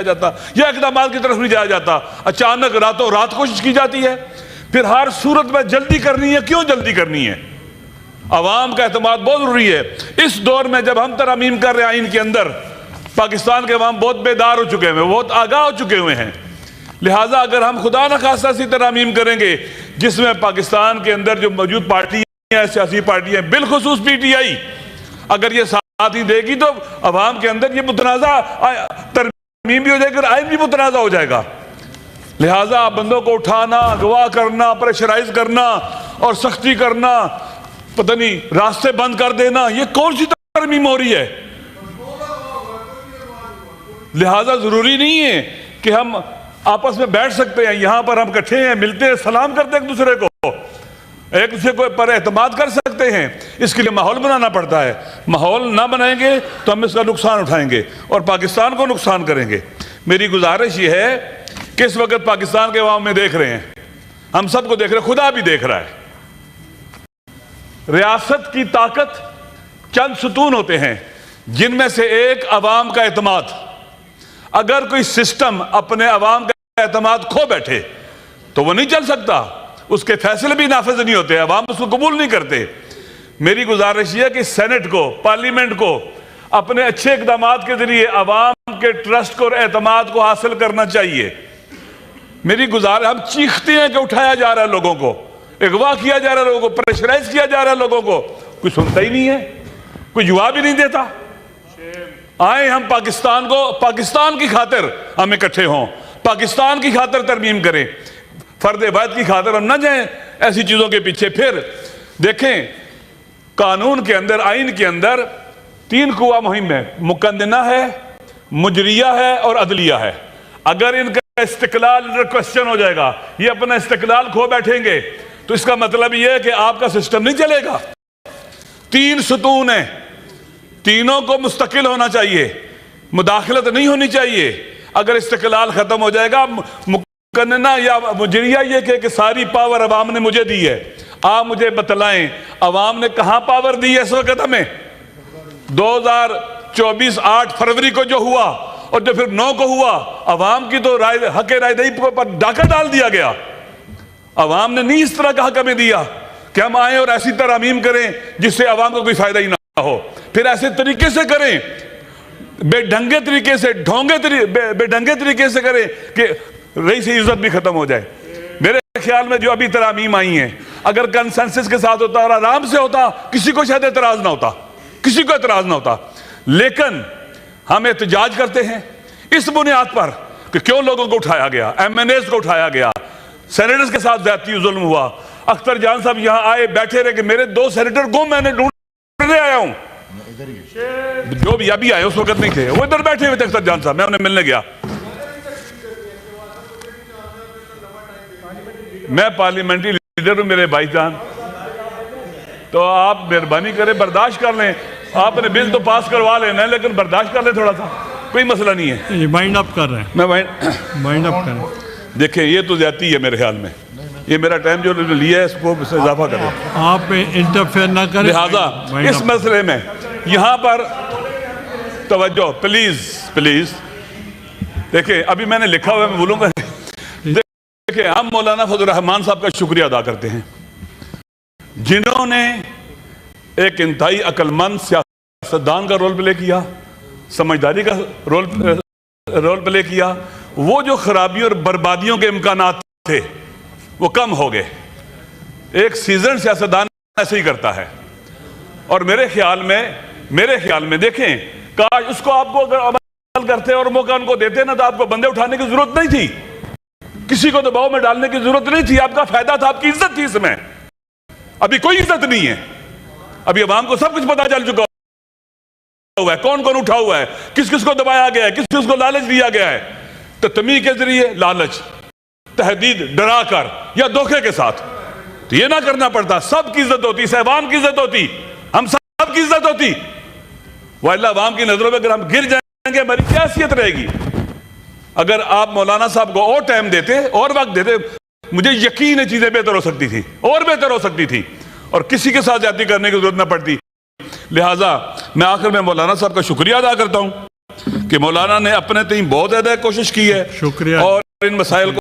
जाता या इक़दाम की तरफ नहीं जाया जाता। अचानक रातों रात कोशिश की जाती है। फिर हर सूरत में जल्दी करनी है। क्यों जल्दी करनी है? अवाम का एतमाद बहुत जरूरी है। इस दौर में जब हम तरमीम कर रहे हैं आइन के अंदर, पाकिस्तान के अवाम बहुत बेदार हो चुके हैं, बहुत आगाह हो चुके हुए हैं। लिहाजा अगर हम खुदा न खास्ता सी तरमीम करेंगे जिसमें पाकिस्तान के अंदर जो मौजूद पार्टियां, सियासी पार्टियां, बिलखुसूस PTI, अगर ये साथ ही देगी तो अवाम के अंदर ये मुतनाज़ा तरमीम भी हो जाएगी और आइन भी मुतनाज़ा हो जाएगा। लिहाजा बंदों को उठाना, अगवा करना, प्रेशराइज करना और सख्ती करना, पता नहीं रास्ते बंद कर देना, ये कौन सी तरमीम हो रही है? लिहाजा जरूरी नहीं है कि हम आपस में बैठ सकते हैं। यहां पर हम इकट्ठे हैं, मिलते हैं, सलाम करते हैं, एक दूसरे को पर एतमाद कर सकते हैं। इसके लिए माहौल बनाना पड़ता है। माहौल ना बनाएंगे तो हम इसका नुकसान उठाएंगे और पाकिस्तान को नुकसान करेंगे। मेरी गुजारिश ये है कि इस वक्त पाकिस्तान के अवाम में देख रहे हैं, हम सबको देख रहे हैं, खुदा भी देख रहा है। रियासत की ताकत चंद सुतून होते हैं जिनमें से एक अवाम का एतमाद। अगर कोई सिस्टम अपने अवाम का एतमाद खो बैठे तो वो नहीं चल सकता, उसके फैसले भी नाफिज नहीं होते, अवाम उसको कबूल नहीं करते। मेरी गुजारिश यह है कि सेनेट को, पार्लियामेंट को अपने अच्छे इक़दाम के जरिए अवाम के ट्रस्ट को और एतमाद को हासिल करना चाहिए। मेरी गुजारिश, हम चीखते हैं कि उठाया जा रहा है लोगों को, अगवा किया जा रहा है लोगों को, प्रेशराइज किया जा रहा है लोगों को, कोई सुनता ही नहीं है, कोई जवाब ही नहीं देता। आए हम पाकिस्तान को, पाकिस्तान की खातिर हम इकट्ठे हों, पाकिस्तान की खातिर तरमीम करें, फर्द वाहिद की खातिर हम न जाएं ऐसी चीजों के पीछे। फिर देखें, कानून के अंदर, आइन के अंदर 3 कुआ मुहिम है, मुकन्नना है, मुजरिया है और अदलिया है। अगर इनका इस्तिकलाल क्वेश्चन हो जाएगा, ये अपना इस्तिकलाल खो बैठेंगे, तो इसका मतलब यह है कि आपका सिस्टम नहीं चलेगा। 3 सुतून है, तीनों को मुस्तकिल होना चाहिए, मुदाखलत नहीं होनी चाहिए। अगर इस्तिकलाल खत्म हो जाएगा, मुकन्नना या मुजरिया ये कि सारी पावर अवाम ने मुझे दी है, आप मुझे बतलाएं अवाम ने कहां पावर दी है इस वक्त हमें? 2024 8 फरवरी को जो हुआ और जो फिर 9 को हुआ, अवाम की तो राय, हक रायदही पर डाका डाल दिया गया। अवाम ने नहीं इस तरह का हक हमें दिया कि हम आए और ऐसी तरमीम करें जिससे अवाम को कोई फायदा ही ना हो। फिर ऐसे तरीके से करें, बेढंगे तरीके से, बेढंगे तरीके से करें कि रईस इज्जत भी खत्म हो जाए। मेरे ख्याल में जो अभी तरमीम आई हैं, अगर कंसेंसस के साथ होता और आराम से होता, किसी को शायद एतराज ना होता, किसी को एतराज ना होता। लेकिन हम एहतजाज करते हैं इस बुनियाद पर कि क्यों लोगों को उठाया गया, MNAs को उठाया गया, सेनेटर्स के साथ ज्यादती जुल्म हुआ। अख्तर जान साहब यहां आए, बैठे रहे कि मेरे 2 सेनेटर को मैंने ढूंढने आया हूं, जो भी अभी आए उस वक्त नहीं थे, वो इधर बैठे हुए थे अख्तर जान साहब, मैं उन्हें मिलने गया। मैं पार्लियामेंट्री लीडर हूं मेरे भाईजान, तो आप मेहरबानी करें, बर्दाश्त कर लें। आपने बिल तो पास करवा लेना है, लेकिन बर्दाश्त कर लें थोड़ा सा, कोई मसला नहीं है। ये वाइंड अप कर रहे हैं, मैं वाइंड अप कर रहे हैं। देखें, ये तो ज्यादती है मेरे ख्याल में, ये मेरा टाइम जो लिया है इसको इजाफा करें, आप इंटरफेयर ना करें। लिहाजा इस मसले में यहां पर तवज्जो प्लीज प्लीज। देखिए, अभी मैंने लिखा हुआ है, मैं बोलूंगा। देखिए, हम मौलाना फजल रहमान साहब का शुक्रिया अदा करते हैं जिन्होंने एक इंतहाई अक्लमंद सियासतदान का रोल प्ले किया, समझदारी का रोल प्ले किया। वो जो खराबियों और बर्बादियों के इम्कानात थे वो कम हो गए। एक सीजन सियासतदान ऐसे ही करता है। और मेरे ख्याल में देखें, काश उसको आपको अगर अमल करते और मौका उनको देते ना, तो आपको बंदे उठाने की जरूरत नहीं थी, किसी को दबाव में डालने की जरूरत नहीं थी। आपका फायदा था, आपकी इज्जत थी इसमें। अभी कोई इज्जत नहीं है। अभी अवाम को सब कुछ पता चल चुका हुआ है, कौन कौन उठा हुआ है, किस किस को दबाया गया है, किस किस को लालच दिया गया है। तो तमीज़ के जरिए लालच, तहदीद, डरा कर या धोखे के साथ, तो ये ना करना पड़ता। सबकी इज्जत होती, सहबान की इज्जत होती, हम सब की इज्जत होती। वल्ला अवाम की नजरों में अगर हम गिर जाएंगे, हमारी क्या हैसियत रहेगी? अगर आप मौलाना साहब को और टाइम देते और वक्त देते, मुझे यकीन है चीजें बेहतर हो सकती थी, और बेहतर हो सकती थी, और किसी के साथ ज्यादती करने की जरूरत ना पड़ती। लिहाजा मैं आखिर में मौलाना साहब का शुक्रिया अदा करता हूं कि मौलाना ने अपने तीन बहुत ज्यादा कोशिश की है शुक्रिया। और इन मसाइल को